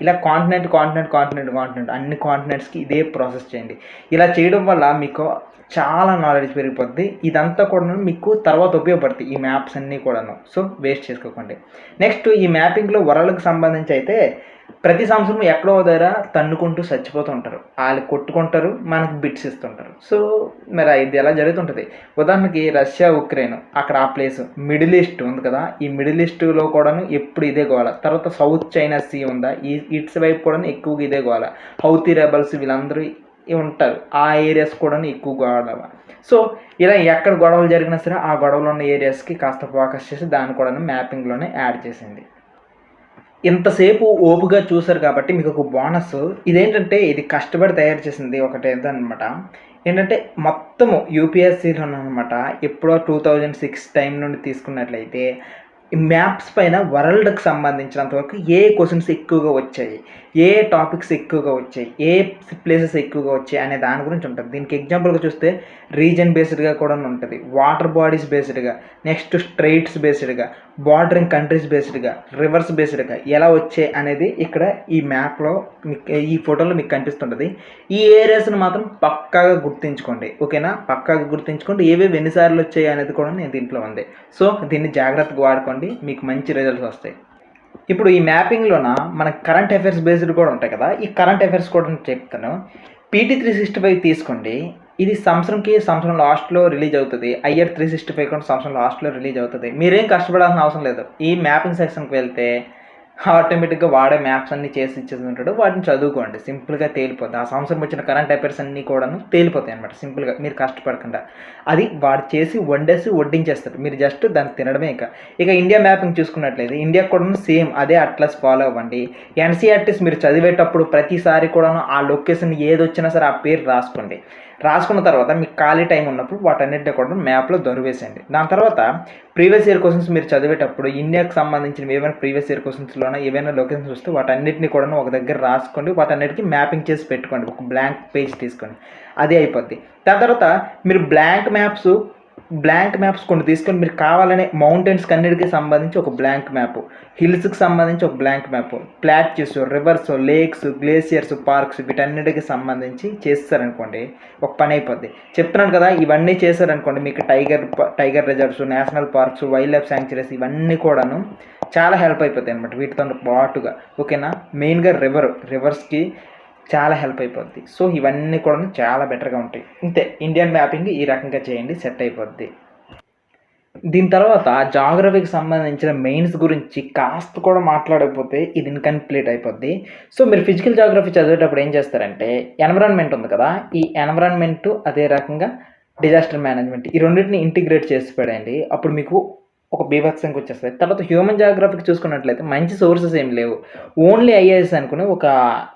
ఇలా కాంటినెంట్ అన్ని కాంటినెంట్స్‌కి ఇదే ప్రాసెస్ చేయండి. ఇలా చేయడం వల్ల మీకు చాలా నాలెడ్జ్ పెరిగిపోద్ది. ఇదంతా కూడాను మీకు తర్వాత ఉపయోగపడతాయి ఈ మ్యాప్స్ అన్నీ కూడాను. సో, వేస్ట్ చేసుకోకండి. నెక్స్ట్ ఈ మ్యాపింగ్‌లో వరల్డ్‌కి సంబంధించి అయితే ప్రతి సంవత్సరం ఎక్కడో దగ్గర తన్నుకుంటూ చచ్చిపోతూ ఉంటారు. ఆళ్ళు కొట్టుకుంటారు. మనకు బిట్స్ ఇస్తుంటారు. సో, మరి ఇది ఎలా జరుగుతుంటది. ఉదాహరణకి రష్యా, ఉక్రెయిన్ అక్కడ ఆ ప్లేస్. మిడిల్ ఈస్ట్ ఉంది కదా! ఈ మిడిల్ ఈస్ట్‌లో కూడాను ఎప్పుడు ఇదే గోల. తర్వాత సౌత్ చైనా సీ ఉందా? ఇట్స్ వైపు కూడాను ఎక్కువగా ఇదే గోల. హౌతీ రెబెల్స్ వీళ్ళందరూ ఉంటారు. ఆ ఏరియాస్ కూడాను ఎక్కువ గొడవ. సో, ఇలా ఎక్కడ గొడవలు జరిగినా సరే ఆ గొడవలు ఉన్న ఏరియాస్‌కి కాస్త ఫోకస్ చేసి దాన్ని కూడాను మ్యాపింగ్‌లోనే యాడ్ చేసేయండి. ఇంతసేపు ఓపుగా చూసారు కాబట్టి మీకు ఒక బోనస్. ఇదేంటంటే ఇది కష్టపడి తయారు చేసింది ఒకటేదనమాట. ఏంటంటే మొత్తము యూపీఎస్సీలోననమాట ఎప్పుడో 2006 టైం నుండి తీసుకున్నట్లయితే ఈ మ్యాప్స్ పైన వరల్డ్‌కి సంబంధించినంత వరకు ఏ క్వెషన్స్ ఎక్కువగా వచ్చాయి, ఏ టాపిక్స్ ఎక్కువగా వచ్చాయి, ఏ ప్లేసెస్ ఎక్కువగా వచ్చాయి అనే దాని గురించి ఉంటది. దీనికి ఎగ్జాంపుల్‌గా చూస్తే రీజియన్ బేస్డ్‌గా కూడాను ఉంటది. వాటర్ బాడీస్ బేస్డ్‌గా, నెక్స్ట్ స్ట్రెయిట్స్ బేస్డ్‌గా, బార్డరింగ్ కంట్రీస్ బేస్డ్‌గా, రివర్స్ బేస్డ్‌గా ఎలా వచ్చాయి అనేది ఇక్కడ ఈ మ్యాప్‌లో మీకు ఈ ఫోటోలో మీకు కనిపిస్తుంటది. ఈ ఏరియాస్‌ని మాత్రం పక్కాగా గుర్తుంచుకోండి. ఓకేనా? పక్కాగా గుర్తుంచుకోండి. ఏవేవి ఎన్ని సార్లు వచ్చాయి అనేది కూడా నేను దీంట్లో ఉంది. సో, దీన్ని జాగ్రత్తగా వాడుకోండి. మీకు మంచి రిజల్ట్స్ వస్తాయి. ఇప్పుడు ఈ మ్యాపింగ్‌లోన మనకు కరెంట్ అఫైర్స్ బేస్డ్ కూడా ఉంటాయి కదా! ఈ కరెంట్ అఫైర్స్ కూడా చెప్తాను. పీటీ 365 తీసుకోండి. ఇది సంవత్సరం లాస్ట్‌లో రిలీజ్ అవుతది. ఐఆర్ 365 కూడా సంవత్సరం లాస్ట్‌లో రిలీజ్ అవుతది. మీరేం కష్టపడాల్సిన అవసరం లేదు. ఈ మ్యాపింగ్ సెక్షన్‌కి వెళ్తే ఆటోమేటిక్‌గా వాడే మ్యాప్స్ అన్నీ చేసి ఇచ్చేసుంటాడు. వాటిని చదువుకోండి. సింపుల్‌గా తేలిపోద్ది. ఆ సంవత్సరం వచ్చిన కరెంట్ అఫైర్స్ అన్నీ కూడాను తేలిపోతాయన్నమాట సింపుల్‌గా. మీరు కష్టపడకుండా. అది వాడు చేసి వండేసి వడ్డించేస్తాడు. మీరు జస్ట్ దాన్ని తినడమే ఇక. ఇక ఇండియా మ్యాపింగ్ చూసుకున్నట్లయితే ఇండియాకి కూడాను సేమ్ అదే అట్లస్ ఫాలో అవ్వండి. ఎన్‌సీఈఆర్‌టీస్ మీరు చదివేటప్పుడు ప్రతిసారి కూడాను ఆ లొకేషన్ ఏదొచ్చినా సరే ఆ పేరు రాసుకోండి. రాసుకున్న తర్వాత మీకు ఖాళీ టైం ఉన్నప్పుడు వాటన్నిటిని కూడా మ్యాప్‌లో దొరివేసేయండి. దాని తర్వాత ప్రీవియస్ ఇయర్ క్వెషన్స్ మీరు చదివేటప్పుడు ఇండియాకి సంబంధించినవి ఏవైనా ప్రీవియస్ ఇయర్ క్వెషన్స్‌లోన ఏవైనా లొకేషన్స్ వస్తే వాటన్నిటిని కూడాను ఒక దగ్గర రాసుకోండి. వాటన్నిటికి మ్యాపింగ్ చేసి పెట్టుకోండి. ఒక బ్లాంక్ పేజ్ తీసుకోండి. అదే అయిపోద్ది. దాని తర్వాత మీరు బ్లాంక్ మ్యాప్స్ కొన్ని తీసుకొని మీరు కావాలనే మౌంటైన్స్‌కి అన్నిటికి సంబంధించి ఒక బ్లాంక్ మ్యాప్, హిల్స్‌కి సంబంధించి ఒక blank map, plateaus, reverse, lakes, glaciers, parks వీటన్నిటికి సంబంధించి చేసేసారనుకోండి ఒక పని అయిపోద్ది. చెప్తున్నాను కదా! ఇవన్నీ చేశారనుకోండి మీకు tiger reserves, national parks, wild life sanctuaries ఇవన్నీ కూడాను చాలా హెల్ప్ అయిపోతాయన్నమాట వీటితో పాటుగా. ఓకేనా? మెయిన్‌గా రివర్స్‌కి చాలా హెల్ప్ అయిపోద్ది. సో, ఇవన్నీ కూడాను చాలా బెటర్‌గా ఉంటాయి. ఇంతే ఇండియన్ మ్యాపింగ్ ఈ రకంగా చేయండి సెట్ అయిపోద్ది. దీని తర్వాత జాగ్రఫీకి సంబంధించిన మెయిన్స్ గురించి కాస్త కూడా మాట్లాడకపోతే ఇది ఇన్‌కంప్లీట్ అయిపోద్ది. సో, మీరు ఫిజికల్ జాగ్రఫీ చదివేటప్పుడు ఏం చేస్తారంటే ఎన్విరాన్మెంట్ ఉంది కదా! ఈ ఎన్విరాన్మెంట్ అదే రకంగా డిజాస్టర్ మేనేజ్మెంట్ ఈ రెండిటిని ఇంటిగ్రేట్ చేసి పడేయండి. అప్పుడు మీకు ఒక బీభత్సంగా వచ్చేస్తది. తర్వాత హ్యూమన్ జాగ్రఫీకి చూసుకున్నట్లయితే మంచి సోర్సెస్ ఏమి లేవు. ఓన్లీ ఐఏఎస్ అనుకుని ఒక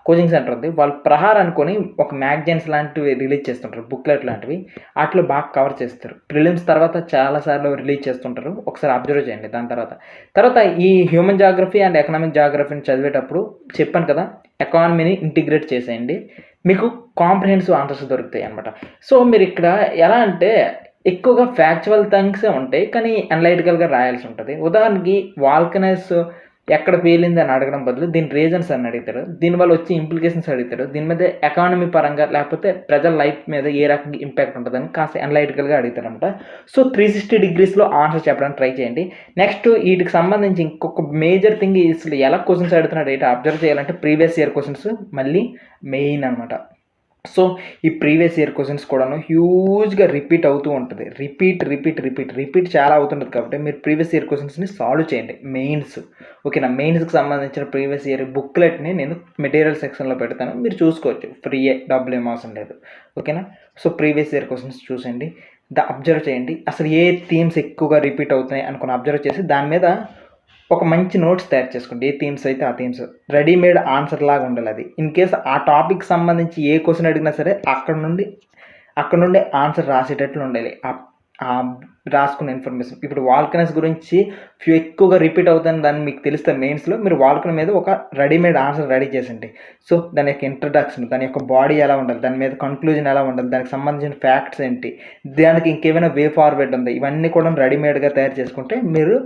కోచింగ్ సెంటర్ ఉంది. వాళ్ళు ప్రహార్ అనుకోని ఒక మ్యాగజైన్స్ లాంటివి రిలీజ్ చేస్తుంటారు. బుక్‌లెట్ లాంటివి. ఆటిలో బాగా కవర్ చేస్తారు. ప్రిలిమ్స్ తర్వాత చాలా సార్లు రిలీజ్ చేస్తుంటారు. ఒకసారి అబ్జర్వ్ చేయండి దాని తర్వాత. తర్వాత ఈ హ్యూమన్ జాగ్రఫీ అండ్ ఎకనామిక్ జాగ్రఫీని చదివేటప్పుడు చెప్పాను కదా! ఎకానమీని ఇంటిగ్రేట్ చేసేయండి. మీకు కాంప్రిహెన్సివ్ ఆన్సర్స్ దొరుకుతాయన్నమాట. సో, మీరిక్కడ ఎలా అంటే ఎక్కువగా ఫ్యాక్చువల్ థింగ్సే ఉంటాయి. కానీ అనలైటికల్‌గా రాయాల్సి ఉంటది. ఉదాహరణకి వాల్కనైస్ ఎక్కడ పేలింది అని అడగడం బదులు దీని రీజన్స్ అని అడుగుతాడు, దీనివల్ల వచ్చే ఇంప్లికేషన్స్ అడుగుతాడు, దీని మీద ఎకానమీ పరంగా లేకపోతే ప్రజల లైఫ్ మీద ఏ రకంగా ఇంపాక్ట్ ఉంటుందని కాస్త అనలైటికల్గా అడుగుతాడనమాట. సో 360 డిగ్రీస్లో ఆన్సర్ చెప్పడానికి ట్రై చేయండి. నెక్స్ట్ వీటికి సంబంధించి ఇంకొక మేజర్ థింగ్ అసలు ఎలా క్వశ్చన్స్ అడుగుతున్నాడు ఏంటి అబ్జర్వ్ చేయాలంటే ప్రీవియస్ ఇయర్ క్వశ్చన్స్ మళ్ళీ మెయిన్ అనమాట. సో ఈ ప్రీవియస్ ఇయర్ క్వశ్చన్స్ కూడాను హ్యూజ్గా రిపీట్ అవుతూ ఉంటుంది. రిపీట్ చాలా అవుతుంటుంది. కాబట్టి మీరు ప్రీవియస్ ఇయర్ క్వశ్చన్స్ని సాల్వ్ చేయండి. మెయిన్స్ ఓకేనా, మెయిన్స్కి సంబంధించిన ప్రీవియస్ ఇయర్ బుక్లెట్ని నేను మెటీరియల్ సెక్షన్లో పెడతాను, మీరు చూసుకోవచ్చు, ఫ్రీయే, డబ్బులు ఏం అవసరం లేదు. ఓకేనా. సో ప్రీవియస్ ఇయర్ క్వశ్చన్స్ చూసండి, అబ్జర్వ్ చేయండి, అసలు ఏ థీమ్స్ ఎక్కువగా రిపీట్ అవుతున్నాయి అనుకుని అబ్జర్వ్ చేసి దాని మీద ఒక మంచి నోట్స్ తయారు చేసుకోండి. ఏ థీమ్స్ అయితే ఆ థీమ్స్ రెడీమేడ్ ఆన్సర్ లాగా ఉండాలి. అది ఇన్ కేస్ ఆ టాపిక్ సంబంధించి ఏ క్వశ్చన్ అడిగినా సరే అక్కడ నుండి ఆన్సర్ రాసేటట్లు ఉండాలి. రాసుకున్న ఇన్ఫర్మేషన్ ఇప్పుడు వాల్కనస్ గురించి ఎక్కువగా రిపీట్ అవుతుంది దాన్ని మీకు తెలిస్తే మెయిన్స్లో మీరు వాల్కన్ మీద ఒక రెడీమేడ్ ఆన్సర్ రెడీ చేసండి. సో దాని యొక్క ఇంట్రడక్షన్, దాని యొక్క బాడీ ఎలా ఉండాలి, దాని మీద కన్క్లూజన్ ఎలా ఉండాలి, దానికి సంబంధించిన ఫ్యాక్ట్స్ ఏంటి, దానికి ఇంకేమైనా వే ఫార్వర్డ్ ఉంది, ఇవన్నీ కూడా రెడీమేడ్గా తయారు చేసుకుంటే మీరు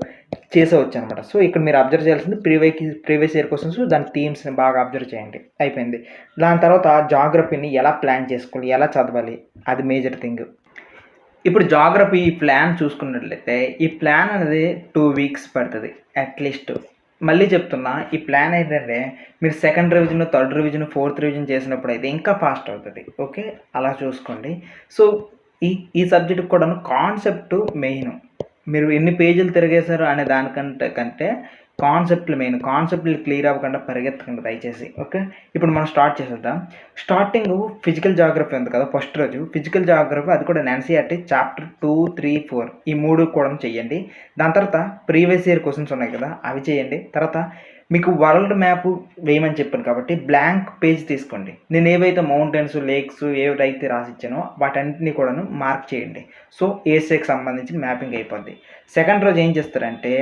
చేసేవచ్చు అనమాట. సో ఇక్కడ మీరు అబ్జర్వ్ చేయాల్సింది ప్రీవియస్ ఇయర్ క్వశ్చన్స్, దాని థీమ్స్ని బాగా అబ్జర్వ్ చేయండి. అయిపోయింది. దాని తర్వాత జాగ్రఫీని ఎలా ప్లాన్ చేసుకోవాలి, ఎలా చదవాలి, అది మేజర్ థింగ్. ఇప్పుడు జాగ్రఫీ ఈ ప్లాన్ చూసుకున్నట్లయితే ఈ ప్లాన్ అనేది 2 వీక్స్ పడుతుంది అట్లీస్ట్. మళ్ళీ చెప్తున్నా, ఈ ప్లాన్ ఏంటంటే మీరు second revision, third revision, fourth revision చేసినప్పుడు అయితే ఇంకా ఫాస్ట్ అవుతుంది. ఓకే, అలా చూసుకోండి. సో ఈ సబ్జెక్ట్ కూడా కాన్సెప్ట్ మెయిన్. మీరు ఎన్ని పేజీలు తిరిగేశారు అనే దానికంటే కాన్సెప్ట్లు మెయిన్. కాన్సెప్ట్లు క్లియర్ అవ్వకుండా పరిగెత్తకండి దయచేసి. ఓకే, ఇప్పుడు మనం స్టార్ట్ చేసేద్దాం. స్టార్టింగ్ ఫిజికల్ జాగ్రఫీ ఉంది కదా, ఫస్ట్ రోజు ఫిజికల్ జాగ్రఫీ, అది కూడా ఎన్సీఆర్టీ చాప్టర్ 2, 3, 4 ఈ 3 కూడా చేయండి. దాని తర్వాత ప్రీవియస్ ఇయర్ క్వశ్చన్స్ ఉన్నాయి కదా అవి చేయండి. తర్వాత మీకు వరల్డ్ మ్యాప్ వేయమని చెప్పాను కాబట్టి బ్లాంక్ పేజ్ తీసుకోండి. నేను ఏవైతే మౌంటైన్స్, లేక్స్ ఏవైతే రాసిచ్చానో వాటన్నిటిని కూడాను మార్క్ చేయండి. సో ఏసియాకి సంబంధించిన మ్యాపింగ్ అయిపోద్ది. సెకండ్ రోజు ఏం చేస్తారంటే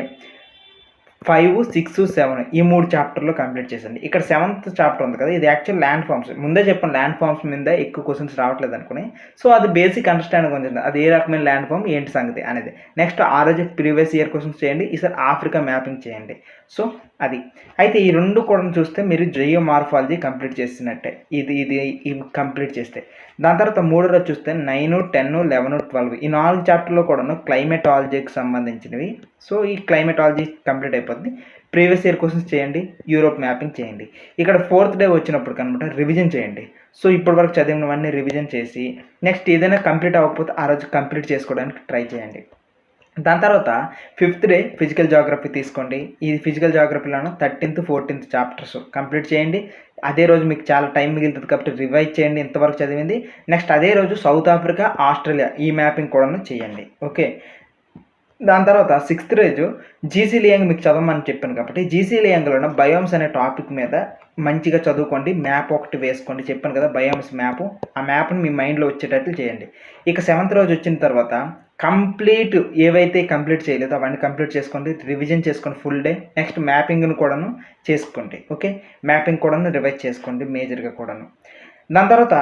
5, 6, 7 ఈ 3 చాప్టర్లో కంప్లీట్ చేసండి. ఇక్కడ 7th చాప్టర్ ఉంది కదా, ఇది యాక్చువల్ ల్యాండ్ ఫార్మ్స్. ముందే చెప్పాను ల్యాండ్ ఫార్మ్స్ మీద ఎక్కువ క్వశ్చన్స్ రావట్లేదు అనుకుని. సో అది బేసిక్ అండర్స్టాండింగ్ ఉంటుంది, అది ఏ రకమైన ల్యాండ్ ఫార్మ్ ఏంటి సంగతి అనేది. నెక్స్ట్ ఆ రోజు ప్రీవియస్ ఇయర్ క్వశ్చన్స్ చేయండి, ఈసారి ఆఫ్రికా మ్యాపింగ్ చేయండి. సో అది అయితే ఈ 2 కూడా చూస్తే మీరు జియోమార్ఫాలజీ కంప్లీట్ చేసినట్టే, ఇది కంప్లీట్ చేస్తే. దాని తర్వాత 3వ రోజు చూస్తే 9, 10, 11, 12 ఈ 4 చాప్టర్లో కూడా క్లైమేటాలజీకి సంబంధించినవి. సో ఈ క్లైమేటాలజీ కంప్లీట్ అయిపోద్ది. ప్రీవియస్ ఇయర్ క్వశ్చన్స్ చేయండి, యూరోప్ మ్యాపింగ్ చేయండి. ఇక్కడ 4th డే వచ్చినప్పుడు కనుక రివిజన్ చేయండి. సో ఇప్పటి వరకు చదివినవన్నీ రివిజన్ చేసి నెక్స్ట్ ఏదైనా కంప్లీట్ అవ్వకపోతే ఆ రోజు కంప్లీట్ చేసుకోవడానికి ట్రై చేయండి. దాని తర్వాత 5th డే ఫిజికల్ జాగ్రఫీ తీసుకోండి. ఈ physical జాగ్రఫీలోనూ 13th, 14th chapters complete చేయండి. అదే రోజు మీకు చాలా టైం మిగులుతుంది కాబట్టి రివైజ్ చేయండి ఇంతవరకు చదివింది. నెక్స్ట్ అదే రోజు సౌత్ ఆఫ్రికా, ఆస్ట్రేలియా ఈ మ్యాపింగ్ కూడా చేయండి. ఓకే, దాని తర్వాత 6th రోజు జీసీ లియాంగ్ మీకు చదవమని చెప్పాను కాబట్టి జీసీ లియాంగ్లో బయోమ్స్ అనే టాపిక్ మీద మంచిగా చదువుకోండి. మ్యాప్ ఒకటి వేసుకోండి, చెప్పాను కదా బయోమ్స్ మ్యాప్, ఆ మ్యాప్ని మీ మైండ్లో వచ్చేటట్లు చేయండి. ఇక 7th రోజు వచ్చిన తర్వాత కంప్లీట్ ఏవైతే కంప్లీట్ చేయలేదో అవన్నీ కంప్లీట్ చేసుకోండి, రివిజన్ చేసుకోండి ఫుల్ డే. నెక్స్ట్ మ్యాపింగ్ను కూడాను చేసుకోండి. ఓకే, మ్యాపింగ్ కూడాను రివైజ్ చేసుకోండి మేజర్గా కూడాను. దాని తర్వాత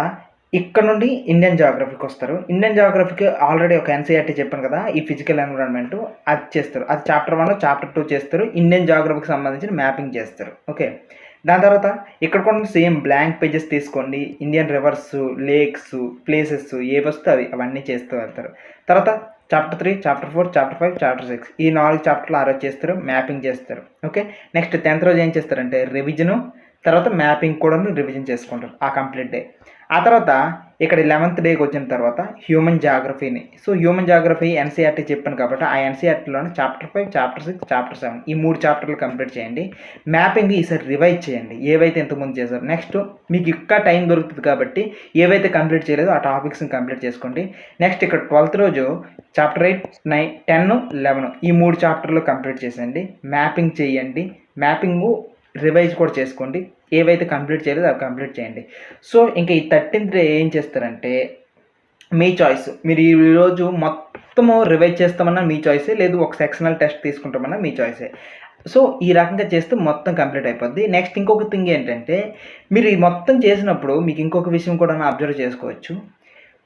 ఇక్కడ నుండి ఇండియన్ జాగ్రఫీకి వస్తారు. ఇండియన్ జాగ్రఫీకి ఆల్రెడీ ఒక ఎన్సీఆర్టీ చెప్పాను కదా, ఈ ఫిజికల్ ఎన్విరాన్మెంట్ అది చేస్తారు, అది చాప్టర్ 1, చాప్టర్ 2 చేస్తారు. ఇండియన్ జాగ్రఫీకి సంబంధించిన మ్యాపింగ్ చేస్తారు. ఓకే, దాని తర్వాత ఇక్కడ కూడా సేమ్ బ్లాంక్ పేజెస్ తీసుకోండి. ఇండియన్ రివర్స్, లేక్స్, ప్లేసెస్ ఏ వస్తే అవన్నీ చేస్తూ వెళ్తారు. తర్వాత చాప్టర్ 3, చాప్టర్ 4, చాప్టర్ 5, చాప్టర్ 6 ఈ 4 చాప్టర్లు ఆ రోజు చేస్తారు, మ్యాపింగ్ చేస్తారు. ఓకే, నెక్స్ట్ 10th రోజు ఏం చేస్తారంటే రివిజను, తర్వాత మ్యాపింగ్ కూడా రివిజన్ చేసుకుంటారు ఆ కంప్లీట్ డే. ఆ తర్వాత ఇక్కడ 11th డేకి వచ్చిన తర్వాత హ్యూమన్ జాగ్రఫీని, సో హ్యూమన్ జాగ్రఫీ ఎన్సీఆర్టీ చెప్పాను కాబట్టి ఆ ఎన్సీఆర్టీలోనే చాప్టర్ 5, చాప్టర్ 6, చాప్టర్ 7 ఈ 3 చాప్టర్లు కంప్లీట్ చేయండి. మ్యాపింగ్ ఈసారి రివైజ్ చేయండి ఏవైతే ఇంతకుముందు చేశారు. నెక్స్ట్ మీకు ఇంకా టైం దొరుకుతుంది కాబట్టి ఏవైతే కంప్లీట్ చేయలేదో ఆ టాపిక్స్ని కంప్లీట్ చేసుకోండి. నెక్స్ట్ ఇక్కడ 12th రోజు చాప్టర్ 8, 9, 10, 11 ఈ 3 చాప్టర్లు కంప్లీట్ చేసేయండి. మ్యాపింగ్ చేయండి, మ్యాపింగు రివైజ్ కూడా చేసుకోండి, ఏవైతే కంప్లీట్ చేయలేదో అవి కంప్లీట్ చేయండి. సో ఇంకా ఈ 13th డే ఏం చేస్తారంటే మీ చాయిస్, మీరు ఈరోజు మొత్తము రివైజ్ చేస్తామన్నా మీ చాయిసే, లేదు ఒక సెక్షనల్ టెస్ట్ తీసుకుంటామన్నా మీ చాయిసే. సో ఈ రకంగా చేస్తే మొత్తం కంప్లీట్ అయిపోద్ది. నెక్స్ట్ ఇంకొక థింగ్ ఏంటంటే మీరు ఈ మొత్తం చేసినప్పుడు మీకు ఇంకొక విషయం కూడా అబ్జర్వ్ చేసుకోవచ్చు.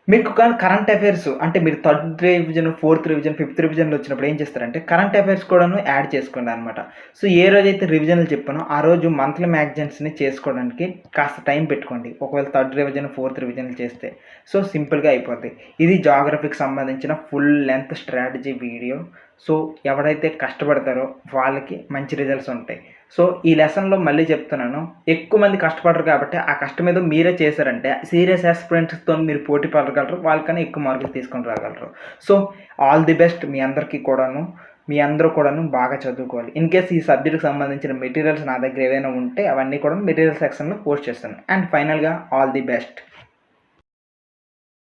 మీకు కానీ కరెంట్ అఫైర్స్ అంటే మీరు third revision, fourth revision, fifth రివిజన్‌లో వచ్చినప్పుడు ఏం చేస్తారంటే కరెంట్ అఫైర్స్ కూడాను యాడ్ చేసుకోండి అనమాట. సో, ఏ రోజైతే రివిజన్‌లు చెప్పానో ఆ రోజు మంత్లీ మ్యాగజైన్స్‌ని చేసుకోవడానికి కాస్త టైం పెట్టుకోండి. ఒకవేళ థర్డ్ రివిజన్, ఫోర్త్ రివిజన్‌లు చేస్తే. సో, సింపుల్‌గా అయిపోద్ది. ఇది జాగ్రఫీకి సంబంధించిన full length strategy video. So, ఎవరైతే కష్టపడతారో వాళ్ళకి మంచి రిజల్ట్స్ ఉంటాయి. సో, ఈ లెసన్‌లో మళ్ళీ చెప్తున్నాను. ఎక్కువ మంది కష్టపడరు కాబట్టి, ఆ కష్టం ఏదో మీరే చేశారంటే, సీరియస్ యాస్పిరెంట్స్‌తోని మీరు పోటీ పడగలరు. వాళ్ళకన్నా ఎక్కువ మార్కులు తీసుకొని రాగలరు. సో, ఆల్ ది బెస్ట్ మీ అందరికీ కూడాను. మీ అందరూ కూడాను బాగా చదువుకోవాలి. ఇన్‌కేస్ ఈ సబ్జెక్ట్‌కి సంబంధించిన మెటీరియల్స్ నా దగ్గర ఏవైనా ఉంటే, అవన్నీ కూడా మెటీరియల్ సెక్షన్‌లో పోస్ట్ చేస్తాను. అండ్ ఫైనల్‌గా ఆల్ ది బెస్ట్.